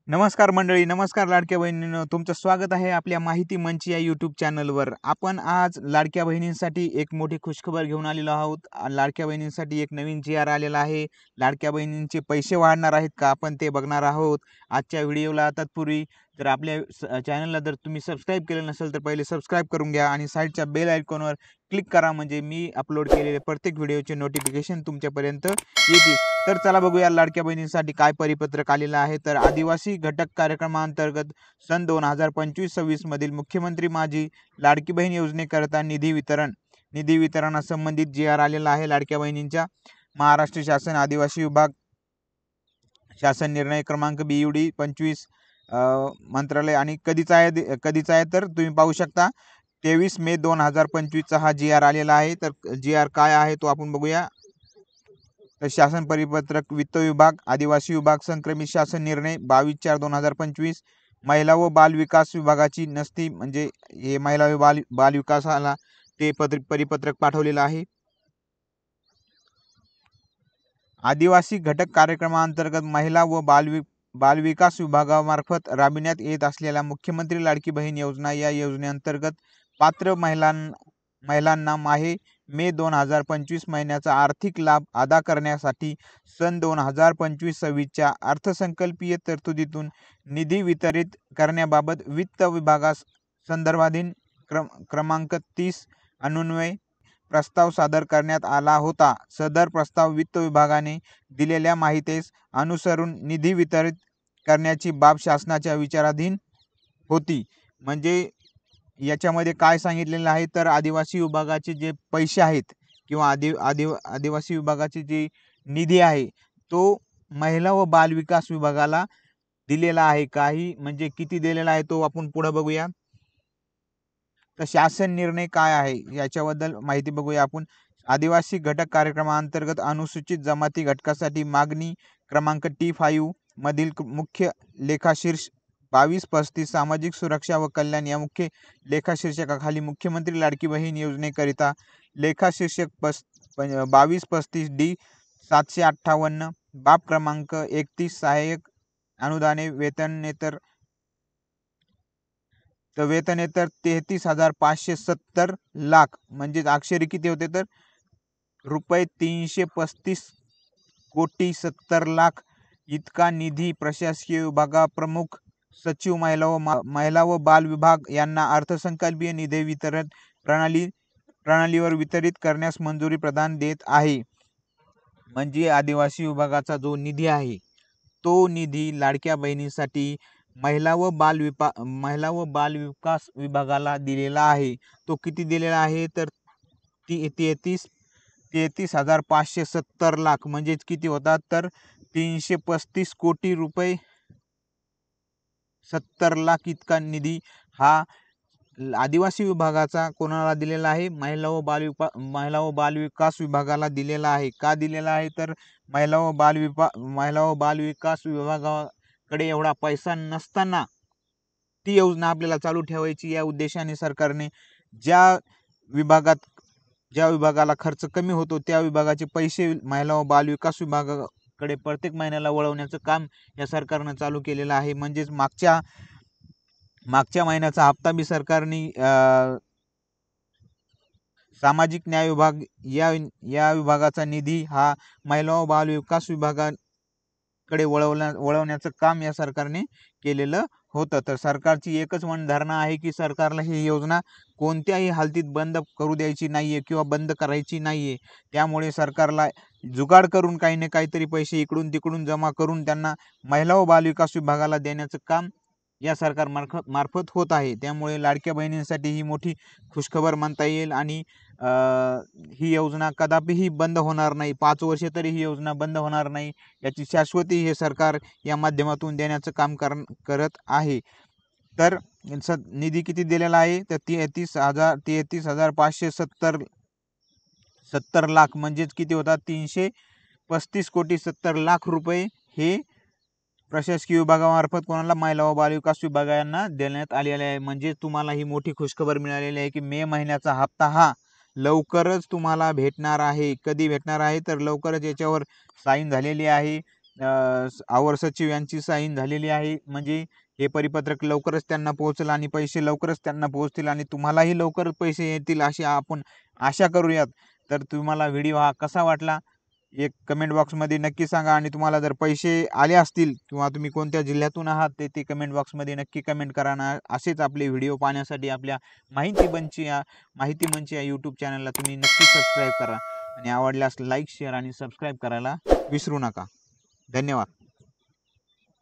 नमस्कार मंडळी, नमस्कार लाडक्या बहिणींनो, तुमचं स्वागत आहे आपल्या माहिती मंच या यूट्यूब चॅनलवर। आपण आज लाडक्या बहिणींसाठी एक मोठी खुशखबर घेऊन आलेलो आहोत। लाडक्या बहिणींसाठी एक नवीन जी आर आलेला आहे। लाडक्या बहिणींचे पैसे वाढणार आहेत का, आपण ते बघणार आहोत आजच्या व्हिडिओला। तत्पूर्वी जर आपल्या चॅनलला जर तुम्ही सबस्क्राईब केलं नसेल तर पहिले सबस्क्राईब करून घ्या आणि साईडच्या बेल आयकॉनवर क्लिक करा, म्हणजे मी अपलोड केलेले प्रत्येक व्हिडिओचे नोटिफिकेशन तुमच्यापर्यंत येतील। तर चला बघूया लाडक्या बहिणींसाठी काय परिपत्रक आलेलं आहे। तर आदिवासी घटक कार्यक्रमांतर्गत सन 2025-26 मधील मुख्यमंत्री माझी लाडकी बहीण योजनेकरता निधी वितरणासंबंधित जी आर आलेला आहे। लाडक्या बहिणींच्या महाराष्ट्र शासन आदिवासी विभाग शासन निर्णय क्रमांक BUD 25 मंत्रालय आणि कधीचा आहे तर तुम्ही पाहू शकता 23 मे 2025 हा जी आर आलेला आहे। तर जी आर काय आहे तो आपण बघूया। तर शासन परिपत्रक वित्त विभाग आदिवासी विभाग संक्रमित शासन निर्णय 22/4/2025 महिला व बाल विकास विभागाची नसती, म्हणजे हे महिला व बाल विकासाला ते परिपत्रक पाठवलेलं आहे। आदिवासी घटक कार्यक्रमांतर्गत महिला व बाल विकास विभागामार्फत राबविण्यात येत असलेल्या मुख्यमंत्री लाडकी बहीण योजना या योजनेअंतर्गत पात्र महिलांना मे 2025 महिन्याचा आर्थिक लाभ अदा करण्यासाठी सन 2025-26च्या अर्थसंकल्पीय तरतुदीतून निधी वितरित करण्याबाबत वित्त विभागास संदर्भाधीन क्रमांक 30 अन्वये प्रस्ताव सादर करण्यात आला होता। सदर प्रस्ताव वित्त विभागाने दिलेल्या माहितीस अनुसरून निधी वितरित करण्याची बाब शासनाच्या विचाराधीन होती। म्हणजे याच्यामध्ये काय सांगितलेलं आहे तर आदिवासी विभागाचे जे पैसे आहेत किंवा आदिवासी विभागाची जी निधी आहे तो महिला व बाल विकास विभागाला दिलेला आहे। काही म्हणजे किती दिलेला आहे तो आपण पुढे बघूया। तर शासन निर्णय काय आहे याच्याबद्दल माहिती बघूया आपण। आदिवासी घटक कार्यक्रमांतर्गत अनुसूचित जमाती घटकासाठी मागणी क्रमांक T5 मधील मुख्य लेखाशीर्ष 2235 सामाजिक सुरक्षा व कल्याण या मुख्य लेखाशीर्षकाखाली मुख्यमंत्री लाडकी बहीण योजनेकरिता लेखाशीर्षक 2235D 758 बाब क्रमांक 31 सहाय्यक अनुदाने वेतनेतर 33,570 लाख, म्हणजे अक्षरी किती होते तर रुपये 335,70,00,000 इतका निधी प्रशासकीय विभागा प्रमुख सचिव महिला व बाल विभाग यांना अर्थसंकल्पीय निधी वितरण प्रणालीवर वितरित करण्यास मंजुरी प्रदान देत आहे। म्हणजे आदिवासी विभागाचा जो निधी आहे तो निधी लाडक्या बहिणीसाठी महिला व बाल विकास विभागाला दिलेला आहे। तो किती दिलेला आहे तर 33,570 लाख, म्हणजे किती होतात तर 335 कोटी रुपये 70 लाख इतका निधी हा आदिवासी विभागाचा कोणाला दिलेला आहे, महिला व बाल विकास विभागाला दिलेला आहे। का दिलेला आहे तर महिला व बाल विकास विभागाकडे एवढा पैसा नसताना ती योजना आपल्याला चालू ठेवायची या उद्देशाने सरकारने ज्या विभागाला खर्च कमी होतो त्या विभागाचे पैसे महिला व बाल विकास विभागाकडे प्रत्येक महिन्याला वळवण्याचं काम या सरकारने चालू केलेलं आहे। म्हणजेच मागच्या महिन्याचा हप्ता बी सरकारने सामाजिक न्याय विभाग या विभागाचा निधी हा महिला व बाल विकास विभागाकडे वळवण्याचं काम या सरकारने केलेलं होतं। तर सरकारची एकच धारणा आहे की सरकारला ही योजना कोणत्याही हालतीत बंद करू द्यायची नाहीये किंवा बंद करायची नाहीये। त्यामुळे सरकारला जुगाड करून काही ना काहीतरी पैसे इकडून तिकडून जमा करून त्यांना महिला व बाल विकास विभागाला देण्याचं काम या सरकार मार्फत होत आहे। त्यामुळे लाडक्या बहिणींसाठी ही मोठी खुशखबर म्हणता येईल आणि ही योजना कदापिही बंद होणार नाही। 5 वर्षे तरी ही योजना बंद होणार नाही, याची शाश्वती हे सरकार या माध्यमातून देण्याचं काम करत आहे। तर निधी किती दिलेला आहे तर 33,570 लाख, म्हणजेच किती होतात 335 कोटी 70 लाख रुपये हे प्रशासकीय विभागामार्फत कोणाला महिला व बाल विकास विभागांना देण्यात आलेले आहे। म्हणजे तुम्हाला ही मोठी खुशखबर मिळालेली आहे की मे महिन्याचा हप्ता हा लवकरच तुम्हाला भेटणार आहे। कधी भेटणार आहे तर लवकरच याच्यावर साईन झालेली आहे। आवर सचिव यांची साईन झालेली आहे. म्हणजे हे परिपत्रक लवकरच त्यांना पोहोचेल आणि पैसे लवकरच त्यांना पोहोचतील आणि तुम्हालाही लवकर पैसे येतील अशी आपण आशा करूयात. तर तुम्हाला व्हिडिओ हा कसा वाटला एक कमेंट बॉक्समध्ये नक्की सांगा आणि तुम्हाला जर पैसे आले असतील किंवा तुम्ही कोणत्या जिल्ह्यातून आहात ते कमेंट बॉक्समध्ये नक्की कमेंट करा ना. असेच आपले व्हिडिओ पाहण्यासाठी आपल्या माहिती मंच या यूट्यूब चॅनलला तुम्ही नक्की सबस्क्राईब करा आणि आवडल्यास लाईक शेअर आणि सबस्क्राईब करायला विसरू नका. धन्यवाद.